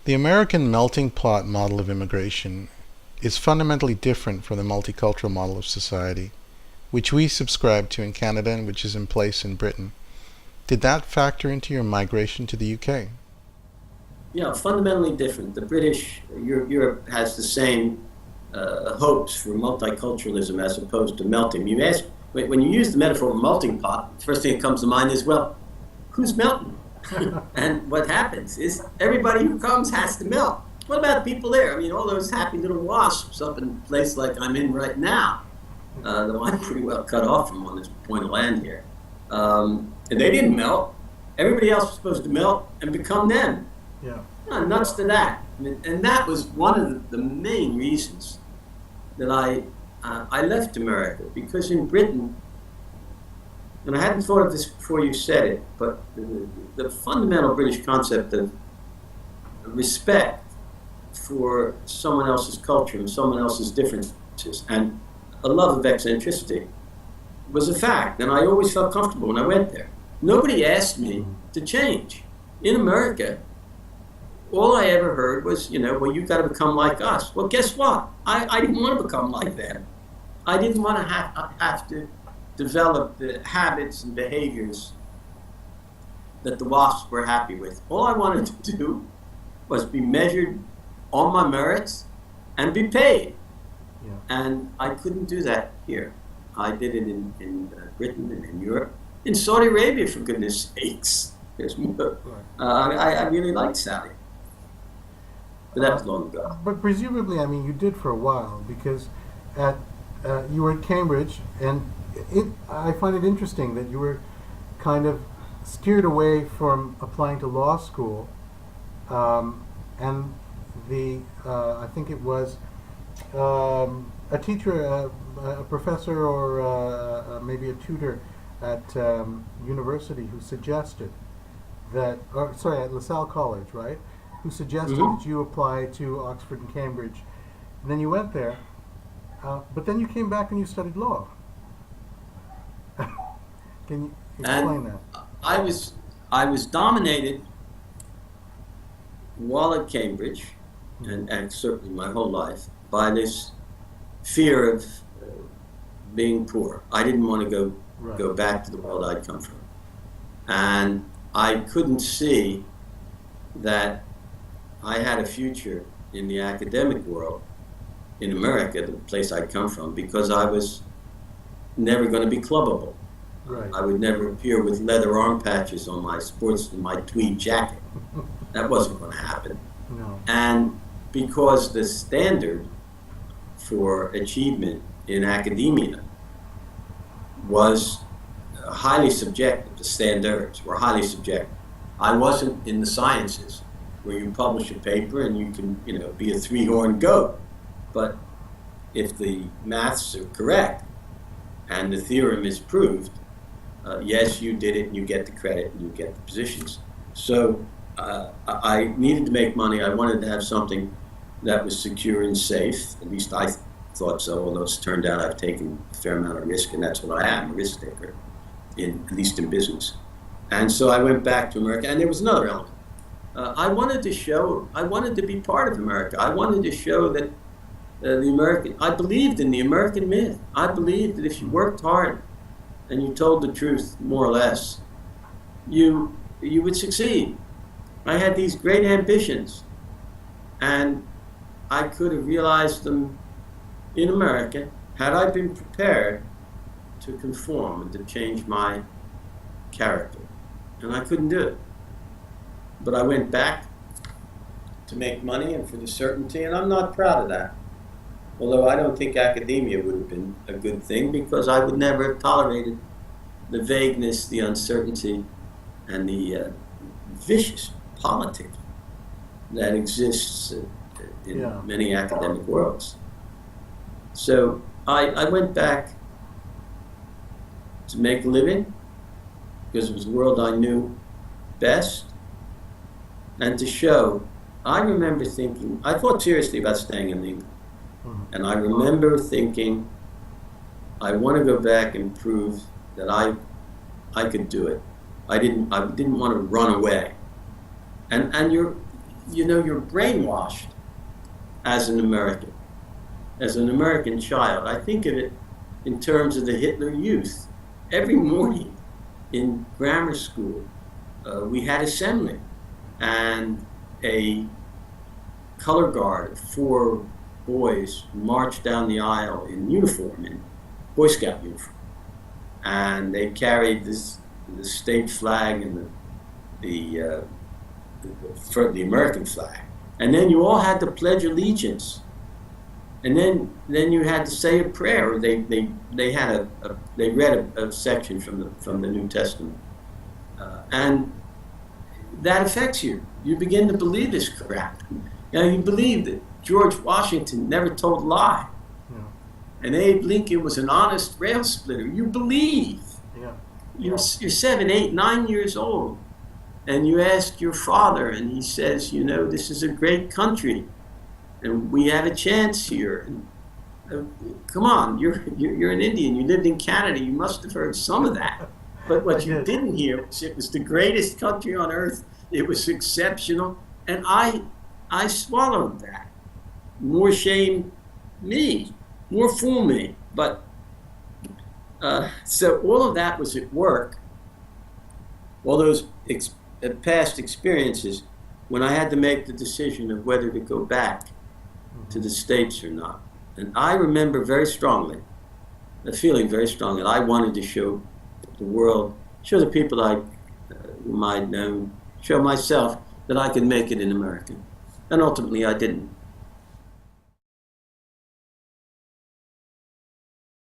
The American melting pot model of immigration is fundamentally different from the multicultural model of society, which we subscribe to in Canada and which is in place in Britain. Did that factor into your migration to the UK? Fundamentally different. The British, Europe has the same hopes for multiculturalism as opposed to melting. You ask, when you use the metaphor of melting pot, the first thing that comes to mind is, well, who's melting? And what happens is everybody who comes has to melt. What about the people there? I mean, all those happy little wasps up in a place like I'm in right now, that I'm pretty well cut off from on this point of land here. And they didn't melt. Everybody else was supposed to melt and become them. Yeah. Nuts to that. I mean, and that was one of the main reasons that I left America, because in Britain, and I hadn't thought of this before you said it, but the fundamental British concept of respect for someone else's culture and someone else's differences and a love of eccentricity was a fact, and I always felt comfortable when I went there. Nobody asked me to change. In America, all I ever heard was, well, you've got to become like us. Well, guess what? I didn't want to become like them. I didn't want to have to develop the habits and behaviors that the WASPs were happy with. All I wanted to do was be measured on my merits and be paid. Yeah. And I couldn't do that here. I did it in Britain and in Europe. In Saudi Arabia, for goodness sakes. There's more. I really liked Saudi. But that was long ago. But presumably, I mean, you did for a while, because you were at Cambridge, and I find it interesting that you were kind of steered away from applying to law school, and I think it was a teacher, a professor, or maybe a tutor at university who suggested that, at LaSalle College, right? Who suggested that you apply to Oxford and Cambridge. And then you went there, but then you came back and you studied law. Can you explain that? I was dominated while at Cambridge, and certainly my whole life, by this fear of being poor. I didn't want to go back to the world I'd come from. And I couldn't see that I had a future in the academic world in America, the place I'd come from, because I was never going to be clubbable. Right. I would never appear with leather arm patches on my tweed jacket. That wasn't going to happen. No. And because the standard for achievement in academia was highly subjective, the standards were highly subjective. I wasn't in the sciences, where you publish a paper and you can, be a three-horned goat. But if the maths are correct and the theorem is proved, yes, you did it, and you get the credit, and you get the positions. So I needed to make money. I wanted to have something that was secure and safe. At least I thought so, although it's turned out I've taken a fair amount of risk, and that's what I am, a risk taker, at least in business. And so I went back to America, and there was another element. I wanted to be part of America. I wanted to show that I believed in the American myth. I believed that if you worked hard and you told the truth, more or less, you would succeed. I had these great ambitions, and I could have realized them in America had I been prepared to conform and to change my character. And I couldn't do it. But I went back to make money and for the certainty, and I'm not proud of that. Although I don't think academia would have been a good thing, because I would never have tolerated the vagueness, the uncertainty, and the vicious politics that exists in many academic worlds. So I went back to make a living, because it was the world I knew best, and to show. I remember thinking, I thought seriously about staying in England. And I remember thinking, I want to go back and prove that I could do it. I didn't want to run away. And you're brainwashed as an American child. I think of it in terms of the Hitler Youth. Every morning in grammar school, we had assembly, and a color guard of 4 boys marched down the aisle in uniform, in Boy Scout uniform, and they carried the state flag and the American flag, and then you all had to pledge allegiance, and then you had to say a prayer. They read a section from the New Testament, and that affects you. You begin to believe this crap. You believe that George Washington never told a lie, and Abe Lincoln was an honest rail splitter. You believe. Yeah. You're 7, 8, 9 years old, and you ask your father, and he says, this is a great country, and we have a chance here. Come on, you're an Indian. You lived in Canada. You must have heard some of that. But what you didn't hear was it was the greatest country on earth. It was exceptional, and I swallowed that. More shame me, more fool me. But so all of that was at work. All those past experiences, when I had to make the decision of whether to go back to the States or not. And I remember very strongly, feeling very strongly, that I wanted to show the world, show the people whom I'd known, show myself that I could make it in America. And ultimately I didn't.